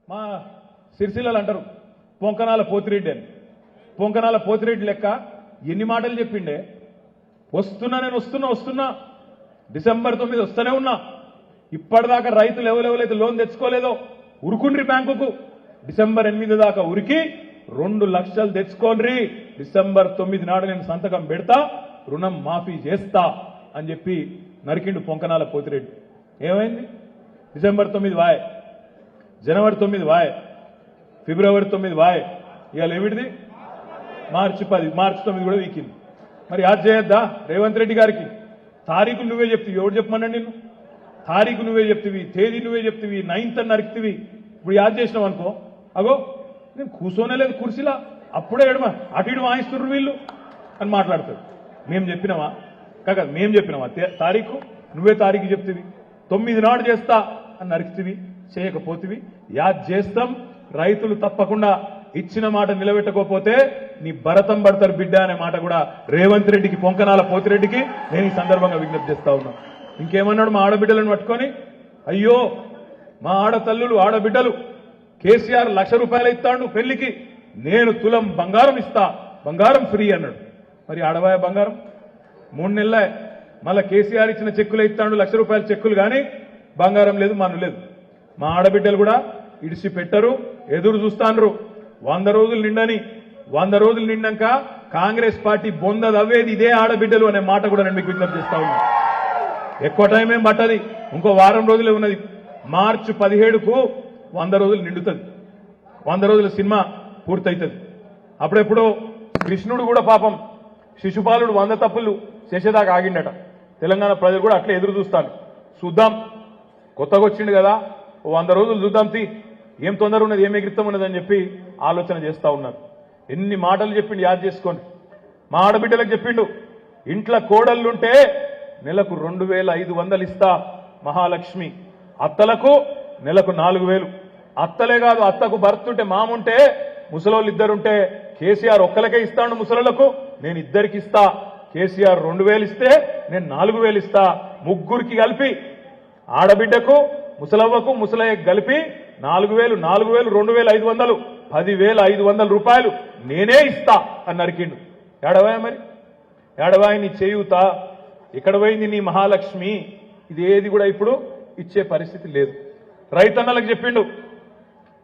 మా సిరిసిల్లలు అంటారు పొంకనాల పోతిరెడ్డి అని. పొంకనాల పోతిరెడ్డి లెక్క ఎన్ని మాటలు చెప్పిండే. నేను వస్తున్నా డిసెంబర్ 9 వస్తూనే ఉన్నా. ఇప్పటిదాకా రైతులు ఎవరెవరైతే లోన్ తెచ్చుకోలేదో ఉరుకుండ్రి బ్యాంకుకు. డిసెంబర్ 8 దాకా ఉరికి 2 లక్షలు తెచ్చుకోండి. డిసెంబర్ 9 నాడు నేను సంతకం పెడతా, రుణం మాఫీ చేస్తా అని చెప్పి నరికిండు పొంకనాల పోతిరెడ్డి. ఏమైంది? డిసెంబర్ 9 వాయ్, జనవరి 9 వాయ్, ఫిబ్రవరి 9 వాయ్, ఇవాళ ఏమిటిది మార్చి 9 కూడా వీకింది. మరి యాద్ చేయొద్దా రేవంత్ రెడ్డి గారికి? తారీఖు నువ్వే చెప్తివి, ఎవడు చెప్పమన్నాడు నిన్ను? తారీఖు నువ్వే చెప్తివి, తేదీ నువ్వే చెప్తివి, 9th అని నరికితివి. ఇప్పుడు యాద్ చేసినావు అనుకో, అగో నేను కూర్చోనే లేదు కుర్చీలా, అప్పుడే ఎడమ అటు ఇటు వాయిస్తున్నారు వీళ్ళు అని మాట్లాడతారు. మేము చెప్పినావా? కాక మేము చెప్పినావా తారీఖు? నువ్వే తారీఖు చెప్తివి. 9 నాడు చేస్తా అని నరికితివి, చేయకపోతివి. యాద్ చేస్తాం. రైతులు తప్పకుండా ఇచ్చిన మాట నిలబెట్టకపోతే నీ భరతం పడతారు బిడ్డ అనే మాట కూడా రేవంత్ రెడ్డికి, పొంకనాల పోతిరెడ్డికి నేను ఈ సందర్భంగా విజ్ఞప్తి చేస్తా ఉన్నా. ఇంకేమన్నాడు మా ఆడబిడ్డలను పట్టుకొని? అయ్యో మా ఆడతల్లులు ఆడబిడ్డలు, కేసీఆర్ ₹1,00,000 ఇస్తాడు పెళ్లికి, నేను తులం బంగారం ఇస్తా, బంగారం ఫ్రీ అన్నాడు. మరి ఆడవాయ బంగారం 3 నెలలే. మళ్ళా కేసీఆర్ ఇచ్చిన చెక్కులు ఇస్తాడు, ₹1,00,000 చెక్కులు, కానీ బంగారం లేదు, మన్ను లేదు. మా ఆడబిడ్డలు కూడా ఇడిసి పెట్టరు, ఎదురు చూస్తాండ్రు. 100 రోజులు నిండని, 100 రోజులు నిండాక కాంగ్రెస్ పార్టీ బొంద దవ్వేది ఇదే ఆడబిడ్డలు అనే మాట కూడా నేను మీకు విజ్ఞప్తి చేస్తా ఉన్నా. ఎక్కువ టైం ఏం పట్టది, ఇంకో వారం రోజులే ఉన్నది. మార్చి 17కు 100 రోజులు నిండుతుంది. 100 రోజుల సినిమా పూర్తవుతుంది. అప్పుడెప్పుడో కృష్ణుడు కూడా పాపం శిశుపాలుడు 100 తప్పులు చేసేదాకా ఆగిండట. తెలంగాణ ప్రజలు కూడా అట్లా ఎదురు చూస్తాను. చూద్దాం, కొత్తగా వచ్చిండు కదా, 100 రోజులు చూద్దాం, ఏం తొందర ఉన్నది, ఏం ఎగిరితం ఉన్నదని చెప్పి ఆలోచన చేస్తా ఉన్నారు. ఎన్ని మాటలు చెప్పిండు యాద్ చేసుకోండి. మా ఆడబిడ్డలకు చెప్పిండు, ఇంట్లో కోడళ్ళుంటే నెలకు 2,500 ఇస్తా మహాలక్ష్మి, అత్తలకు నెలకు 4,000. అత్తలే కాదు, అత్తకు భర్త ఉంటే, మాముంటే, ముసలోళ్ళు ఇద్దరుంటే కేసీఆర్ ఒక్కలకే ఇస్తాడు ముసలోళ్లకు, నేను ఇద్దరికి ఇస్తా. కేసీఆర్ 2,000 ఇస్తే నేను 4,000 ఇస్తా. ముగ్గురికి కలిపి, ఆడబిడ్డకు, ముసలవ్వకు, ముసలయ్యకు కలిపి 4,000, 2,500, 10,500 రూపాయలు నేనే ఇస్తా అని నరికిండు. ఏడవాయ మరి? ఏడవాయ నీ చేయూత? ఎక్కడ పోయింది నీ మహాలక్ష్మి? ఇది ఏది కూడా ఇప్పుడు ఇచ్చే పరిస్థితి లేదు. రైతన్నలకు చెప్పిండు,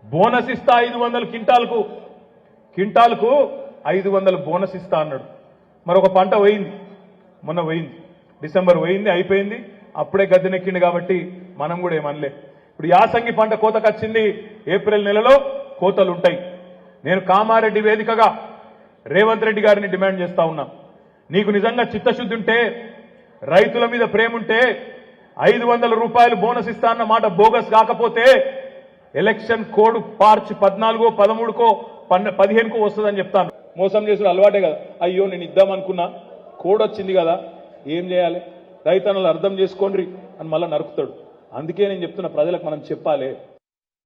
బోనస్ ఇస్తా 500, క్వింటాల్కు 500 బోనస్ ఇస్తా అన్నాడు. మరొక పంట పోయింది, మొన్న పోయింది, డిసెంబర్ పోయింది, అయిపోయింది. అప్పుడే గద్దెనెక్కిండు కాబట్టి మనం కూడా ఏమనలే. ఇప్పుడు యాసంగి పంట కోతకొచ్చింది. ఏప్రిల్ నెలలో కోతలుంటాయి. నేను కామారెడ్డి వేదికగా రేవంత్ రెడ్డి గారిని డిమాండ్ చేస్తా ఉన్నా, నీకు నిజంగా చిత్తశుద్ధి ఉంటే, రైతుల మీద ప్రేమ ఉంటే, 500 రూపాయలు బోనస్ ఇస్తా అన్న మాట బోగస్ కాకపోతే ఎలక్షన్ కోడ్ మార్చి 14కో 13కో 15కో వస్తుందని చెప్తాను. మోసం చేసిన అలవాటే కదా. అయ్యో నేను ఇద్దామనుకున్నా, కోడ్ వచ్చింది కదా, ఏం చేయాలి, రైతన్నలు అర్థం చేసుకోండి అని మళ్ళా నరుకుతాడు. అందుకే నేను చెప్తున్నా, ప్రజలకు మనం చెప్పాలి.